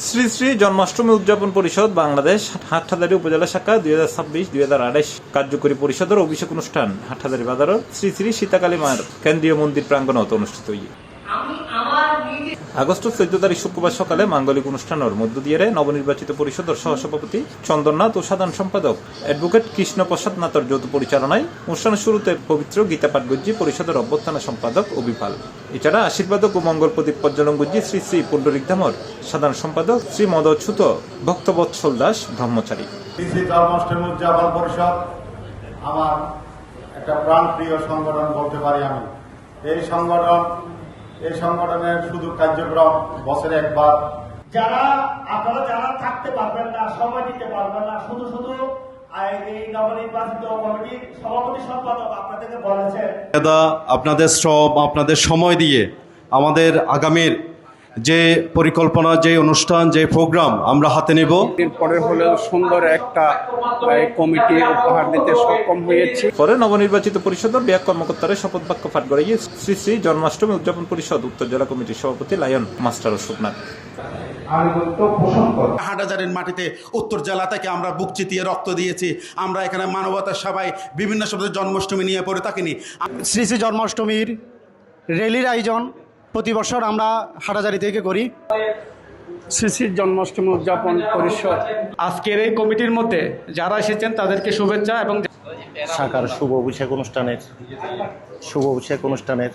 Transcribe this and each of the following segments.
শ্রী শ্রী জন্মাষ্টমী উদযাপন পরিষদ বাংলাদেশ হাটহাজারী উপজেলা শাখা 2026-2028 কার্যকরী পরিষদের অভিষেক অনুষ্ঠান হাটহাজারী বাজারের শ্রী শ্রী সীতাকালী মায়ের কেন্দ্রীয় মন্দির প্রাঙ্গণত অনুষ্ঠিত হই। আগস্ট 14 তারিখ শুক্রবার সকালে মাঙ্গলিক অনুষ্ঠানের মধ্য দিয়ে নবনির্বাচিত পরিষদের সহসভাপতি চন্দননাথ ও সাধারণ সম্পাদক অ্যাডভোকেট কৃষ্ণ প্রসাদ নাথর যৌথ পরিচালনায় অনুষ্ঠানের শুরুতে পবিত্র গীতাপাঠ গজ্জি পরিষদের অভ্যর্থনা সম্পাদক অবিপাল। এছাড়া আশীর্বাদক ও মঙ্গল প্রদীপ প্রজ্বলন গজ্জি শ্রী শ্রী পুণ্ডরিক ধামর সাধারণ সম্পাদক শ্রী মদচ্যুত ভক্তবৎসল দাস ব্রহ্মচারী। শ্রী জন্মাষ্টমী উদযাপন পরিষদ আমার একটা প্রাণপ্রিয় সংগঠন বলতে পারি আমি। এই সংগঠনের শুধু কার্যক্রম বছরে একবার। যারা থাকতে পারবেন না, সময় দিতে পারবেন না, শুধু এই নবনির্বাচিত কমিটির সভাপতি সম্পাদক আপনাদেরকে বলেছেন আপনাদের শ্রম আপনাদের সময় দিয়ে আমাদের আগামীর যে পরিকল্পনা, যে অনুষ্ঠান, যে প্রোগ্রাম আমরা হাতে নেব, এরপরে হলেও সুন্দর একটা কমিটি উপহার দিতে সক্ষম হয়েছি। পরে নবনির্বাচিত পরিষদের ব্যাক কর্মকর্তারা শপথ বাক্য পাঠ করাইয়ে শ্রী শ্রী জন্মাষ্টমী উদযাপন পরিষদ উত্তর জেলা কমিটির সভাপতি লায়ন মাস্টার অশোকনাথ। হাটহাজারীর মাটিতে উত্তর জেলা থেকে আমরা বুক চিতিয়ে রক্ত দিয়েছি। আমরা এখানে মানবতার সভায় বিভিন্ন শব্দের জন্মাষ্টমী নিয়ে পড়ে থাকিনি। শ্রী শ্রী জন্মাষ্টমীর র্যালির আয়োজন প্রতি বছর আমরা হাটহাজারী থেকে করি। শ্রী শ্রী জন্মাষ্টমী উদযাপন পরিষদ আজকের এই কমিটির মধ্যে যারা এসেছেন তাদেরকে শুভেচ্ছা এবং শাখার শুভ অভিষেক অনুষ্ঠানের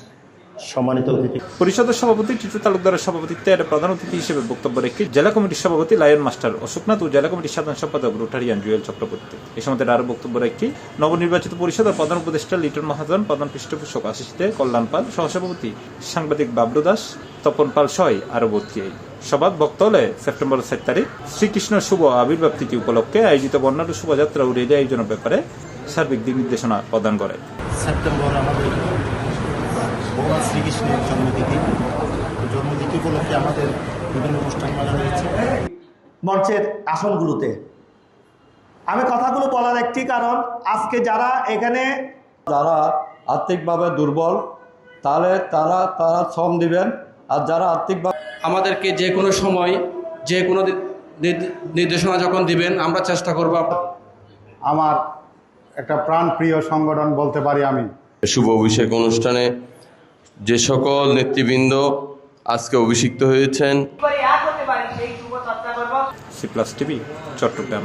সম্মানিত অতিথি পরিষদের সভাপতি টিটু তালুকদারের সভাপতিত্বে প্রধান অতিথি হিসেবে বক্তব্য রেখে জেলা কমিটির সভাপতি লায়ন মাস্টার অশোকনাথ ও জেলা কমিটির সাধারণ সম্পাদক রোটারিয়ান জুয়েল চক্রবর্তী। এই সময় আরো বক্তব্য রেখে নবনির্বাচিত পরিষদের প্রধান উপদেষ্টা লিটন মহাজন, প্রধান পৃষ্ঠপোষক আশিসতে কল্যাণ পাল, সহসভাপতি সাংবাদিক বাবলু দাস, তপন পাল সহ আরো ভর্তি। সভাত বক্তব্যে সেপ্টেম্বর 7 তারিখ শ্রীকৃষ্ণ শুভ আবির্ভাব তিথি উপলক্ষে আয়োজিত বর্ণাঢ্য শোভাযাত্রা ও রেলি আয়োজনের ব্যাপারে সার্বিক দিক নির্দেশনা প্রদান করে। সেপ্টেম্বর আমাদের ভগবান শ্রীকৃষ্ণের জন্মতিথি উপলক্ষে আমাদের বিভিন্ন অনুষ্ঠান মানা হয়েছে। মঞ্চের আসনগুলোতে আমি কথাগুলো বলার একটি কারণ, আজকে যারা এখানে আর্থিকভাবে দুর্বল তাহলে তারা শ্রম দিবেন, আর যারা আর্থিকভাবে আমাদেরকে যে কোনো সময় যে কোনো নির্দেশনা যখন দিবেন আমরা চেষ্টা করব। আমার একটা প্রাণপ্রিয় সংগঠন বলতে পারি আমি। শুভ অভিষেক অনুষ্ঠানে যে সকল নেতৃবৃন্দ আজকে অভিষিক্ত হয়েছেন সি প্লাস টিভি, চট্টগ্রাম।